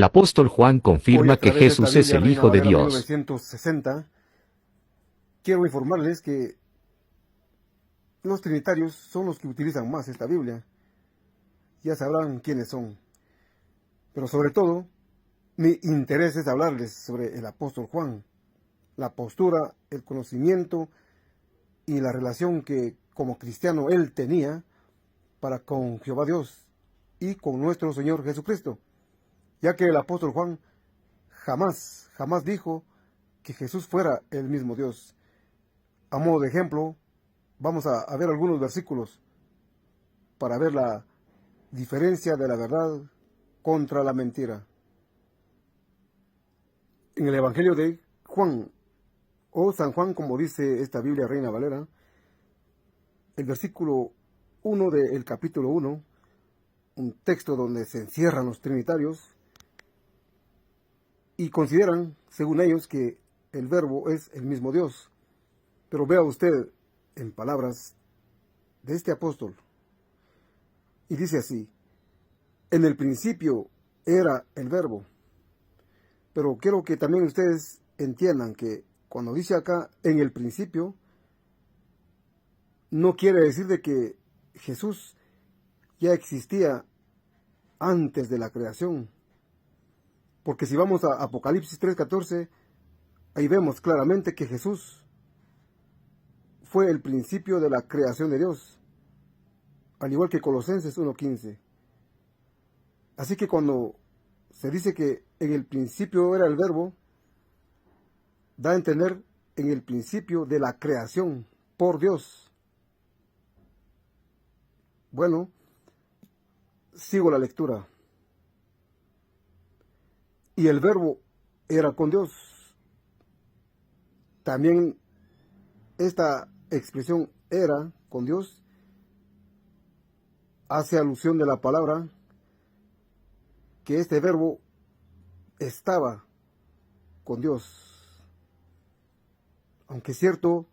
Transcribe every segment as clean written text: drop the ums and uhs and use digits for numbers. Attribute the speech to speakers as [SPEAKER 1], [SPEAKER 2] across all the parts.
[SPEAKER 1] El apóstol Juan
[SPEAKER 2] Hoy,
[SPEAKER 1] confirma
[SPEAKER 2] a
[SPEAKER 1] que
[SPEAKER 2] través de esta
[SPEAKER 1] Jesús es
[SPEAKER 2] Biblia
[SPEAKER 1] el
[SPEAKER 2] Reina
[SPEAKER 1] Hijo de
[SPEAKER 2] Valera
[SPEAKER 1] Dios.
[SPEAKER 2] 1960, quiero informarles que los trinitarios son los que utilizan más esta Biblia. Ya sabrán quiénes son. Pero sobre todo, mi interés es hablarles sobre el apóstol Juan, la postura, el conocimiento y la relación que como cristiano él tenía para con Jehová Dios y con nuestro Señor Jesucristo, ya que el apóstol Juan jamás dijo que Jesús fuera el mismo Dios. A modo de ejemplo, vamos a ver algunos versículos para ver la diferencia de la verdad contra la mentira. En el Evangelio de Juan, o San Juan, como dice esta Biblia Reina Valera, el versículo 1 del capítulo 1, un texto donde se encierran los trinitarios y consideran, según ellos, que el verbo es el mismo Dios. Pero vea usted en palabras de este apóstol, y dice así: en el principio era el verbo. Pero quiero que también ustedes entiendan que cuando dice acá en el principio, no quiere decir de que Jesús ya existía antes de la creación. Porque si vamos a Apocalipsis 3:14, ahí vemos claramente que Jesús fue el principio de la creación de Dios, al igual que Colosenses 1:15. Así que cuando se dice que en el principio era el verbo, da a entender en el principio de la creación por Dios. Bueno, sigo la lectura. Y el verbo era con Dios. También esta expresión era con Dios hace alusión de la palabra que este verbo estaba con Dios. Aunque es cierto,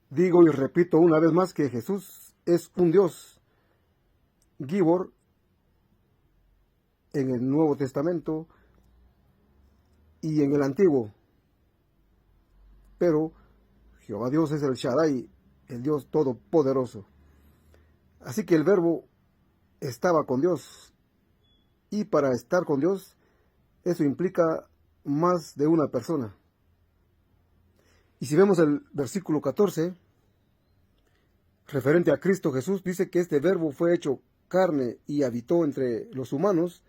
[SPEAKER 2] digo y repito una vez más que Jesús es un Dios, Gibor, en el Nuevo Testamento y en el Antiguo. Pero Jehová Dios es el Shaddai, el Dios Todopoderoso. Así que el verbo estaba con Dios. Y para estar con Dios, eso implica más de una persona. Y si vemos el versículo 14, referente a Cristo Jesús, dice que este verbo fue hecho carne y habitó entre los humanos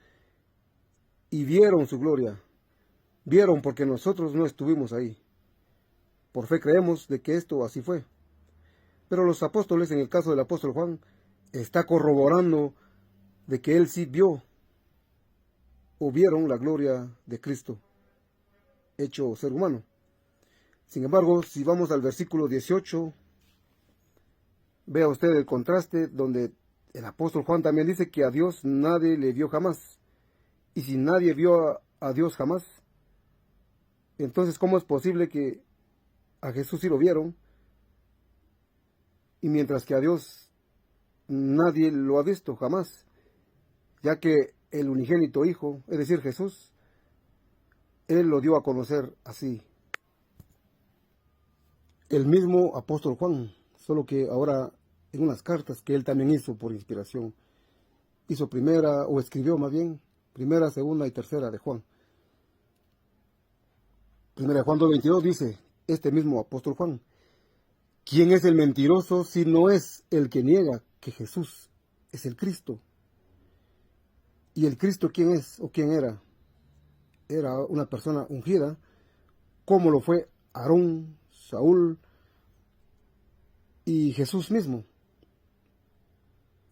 [SPEAKER 2] y vieron su gloria. Vieron porque nosotros no estuvimos ahí. Por fe creemos de que esto así fue. Pero los apóstoles, en el caso del apóstol Juan, está corroborando de que él sí vio o vieron la gloria de Cristo, hecho ser humano. Sin embargo, si vamos al versículo 18, vea usted el contraste donde el apóstol Juan también dice que a Dios nadie le vio jamás. Y si nadie vio a Dios jamás, entonces ¿cómo es posible que a Jesús sí lo vieron? Y mientras que a Dios nadie lo ha visto jamás, ya que el unigénito Hijo, es decir, Jesús, Él lo dio a conocer así. El mismo apóstol Juan, solo que ahora en unas cartas que él también hizo por inspiración. Hizo primera, o escribió más bien, primera, segunda y tercera de Juan. Primera de Juan 2:22 dice, este mismo apóstol Juan: ¿quién es el mentiroso si no es el que niega que Jesús es el Cristo? ¿Y el Cristo quién es o quién era? Era una persona ungida, como lo fue Aarón, Saúl y Jesús mismo,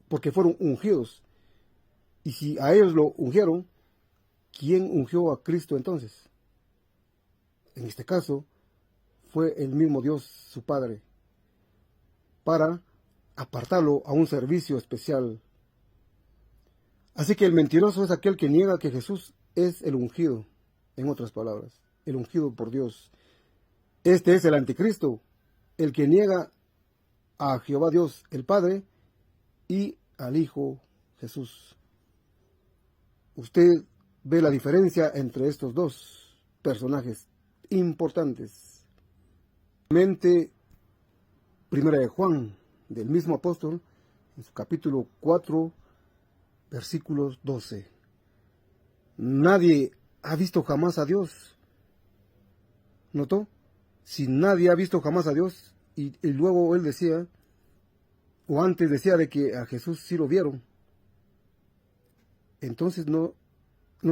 [SPEAKER 2] porque fueron ungidos. Y si a ellos lo ungieron, ¿quién ungió a Cristo entonces? En este caso, fue el mismo Dios, su Padre, para apartarlo a un servicio especial. Así que el mentiroso es aquel que niega que Jesús es el ungido, en otras palabras, el ungido por Dios. Este es el anticristo, el que niega a Jehová Dios, el Padre, y al Hijo Jesús. Usted ve la diferencia entre estos dos personajes importantes. Mente Primera de Juan, del mismo apóstol, en su capítulo 4, versículos 12. Nadie ha visto jamás a Dios. ¿Notó? Si nadie ha visto jamás a Dios, y luego él decía, o antes decía de que a Jesús sí lo vieron, entonces no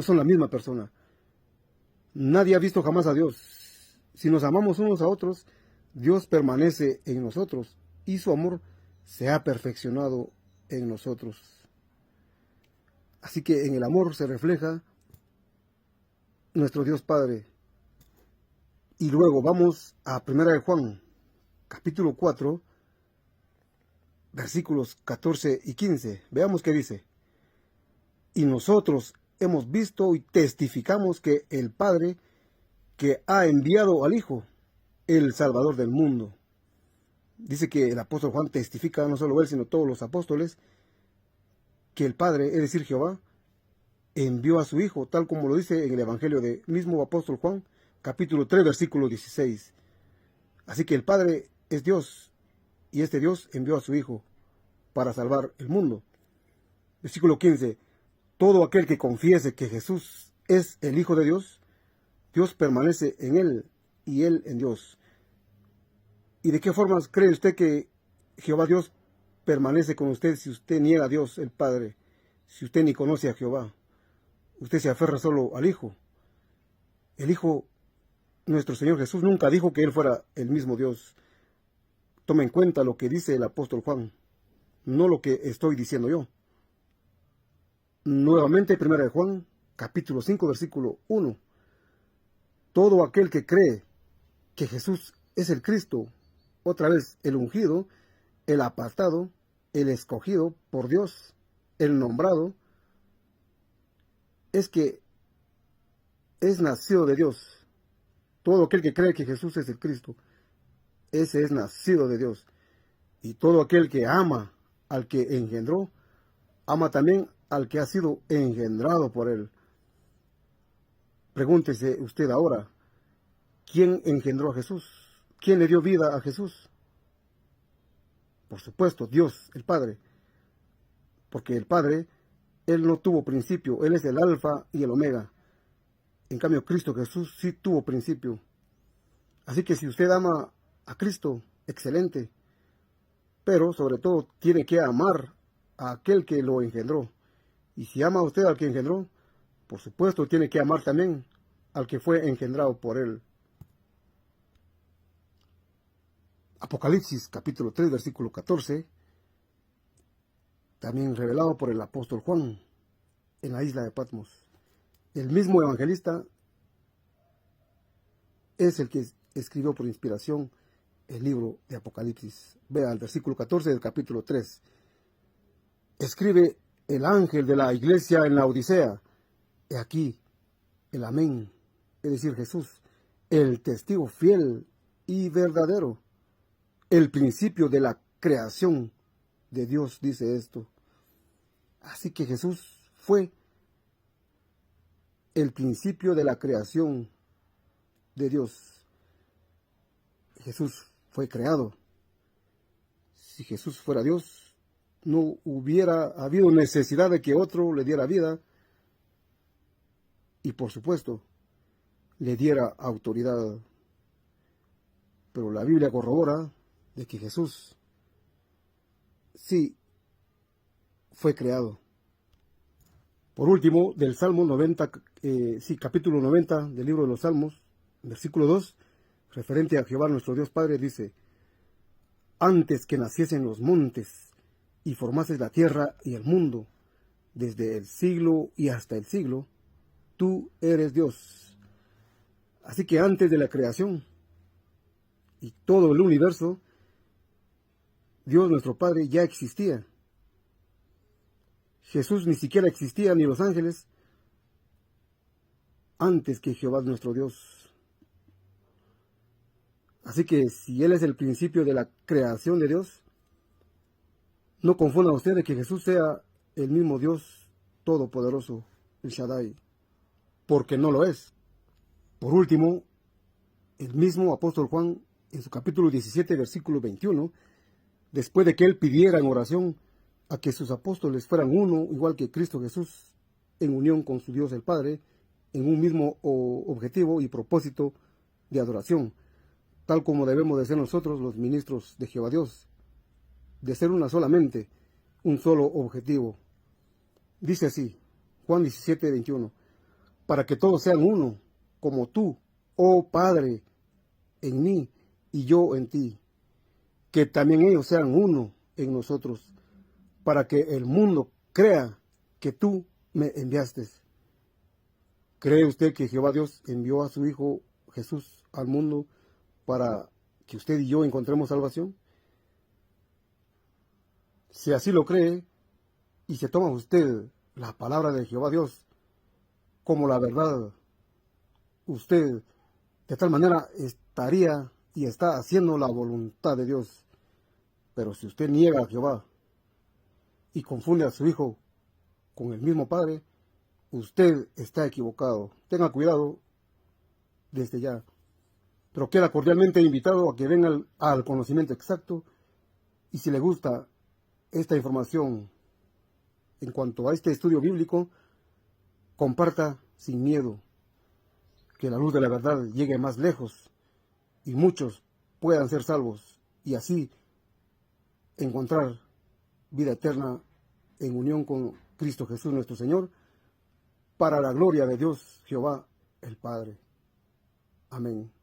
[SPEAKER 2] son la misma persona. Nadie ha visto jamás a Dios. Si nos amamos unos a otros, Dios permanece en nosotros y su amor se ha perfeccionado en nosotros. Así que en el amor se refleja nuestro Dios Padre. Y luego vamos a 1 de Juan, capítulo 4, versículos 14 y 15. Veamos qué dice. Y nosotros hemos visto y testificamos que el Padre que ha enviado al Hijo, el Salvador del mundo. Dice que el apóstol Juan testifica, no solo él, sino todos los apóstoles, que el Padre, es decir, Jehová, envió a su Hijo, tal como lo dice en el Evangelio del mismo apóstol Juan, capítulo 3, versículo 16. Así que el Padre es Dios, y este Dios envió a su Hijo para salvar el mundo. Versículo 15. Todo aquel que confiese que Jesús es el Hijo de Dios, Dios permanece en él y él en Dios. ¿Y de qué formas cree usted que Jehová Dios permanece con usted si usted niega a Dios el Padre? Si usted ni conoce a Jehová, usted se aferra solo al Hijo. El Hijo, nuestro Señor Jesús, nunca dijo que Él fuera el mismo Dios. Toma en cuenta lo que dice el apóstol Juan, no lo que estoy diciendo yo. Nuevamente, 1 de Juan, capítulo 5, versículo 1. Todo aquel que cree que Jesús es el Cristo, otra vez el ungido, el apartado, el escogido por Dios, el nombrado, es que es nacido de Dios. Todo aquel que cree que Jesús es el Cristo, ese es nacido de Dios. Y todo aquel que ama al que engendró, ama también al que ha sido engendrado por él. Pregúntese usted ahora, ¿quién engendró a Jesús? ¿Quién le dio vida a Jesús? Por supuesto, Dios, el Padre. Porque el Padre, Él no tuvo principio, Él es el Alfa y el Omega. En cambio, Cristo Jesús sí tuvo principio. Así que si usted ama a Cristo, excelente. Pero, sobre todo, tiene que amar a aquel que lo engendró. Y si ama a usted al que engendró, por supuesto, tiene que amar también al que fue engendrado por Él. Apocalipsis, capítulo 3, versículo 14, también revelado por el apóstol Juan en la isla de Patmos. El mismo evangelista es el que escribió por inspiración el libro de Apocalipsis. Vea el versículo 14 del capítulo 3. Escribe el ángel de la iglesia en la Odisea. He aquí el Amén, es decir, Jesús, el testigo fiel y verdadero, el principio de la creación de Dios, dice esto. Así que Jesús fue el principio de la creación de Dios. Jesús fue creado. Si Jesús fuera Dios, no hubiera habido necesidad de que otro le diera vida y, por supuesto, le diera autoridad. Pero la Biblia corrobora de que Jesús sí fue creado. Por último, del Salmo 90, capítulo 90 del libro de los Salmos, versículo 2, referente a Jehová nuestro Dios Padre, dice: antes que naciesen los montes y formases la tierra y el mundo, desde el siglo y hasta el siglo, tú eres Dios. Así que antes de la creación y todo el universo, Dios nuestro Padre ya existía. Jesús ni siquiera existía, ni los ángeles, antes que Jehová nuestro Dios. Así que si Él es el principio de la creación de Dios, no confunda usted de que Jesús sea el mismo Dios todopoderoso, el Shaddai. porque no lo es. Por último, el mismo apóstol Juan, en su capítulo 17, versículo 21, después de que él pidiera en oración a que sus apóstoles fueran uno, igual que Cristo Jesús, en unión con su Dios el Padre, en un mismo objetivo y propósito de adoración, tal como debemos de ser nosotros los ministros de Jehová Dios, de ser una solamente, un solo objetivo. Dice así, Juan 17, 21, para que todos sean uno, como tú, oh Padre, en mí y yo en ti, que también ellos sean uno en nosotros, para que el mundo crea que tú me enviaste. ¿Cree usted que Jehová Dios envió a su Hijo Jesús al mundo para que usted y yo encontremos salvación? Si así lo cree, y se toma usted la palabra de Jehová Dios como la verdad, usted de tal manera estaría y está haciendo la voluntad de Dios. Pero si usted niega a Jehová y confunde a su Hijo con el mismo Padre, usted está equivocado. Tenga cuidado desde ya. Pero queda cordialmente invitado a que venga al conocimiento exacto, y si le gusta esta información en cuanto a este estudio bíblico, comparta sin miedo, que la luz de la verdad llegue más lejos y muchos puedan ser salvos y así encontrar vida eterna en unión con Cristo Jesús nuestro Señor, para la gloria de Dios Jehová el Padre. Amén.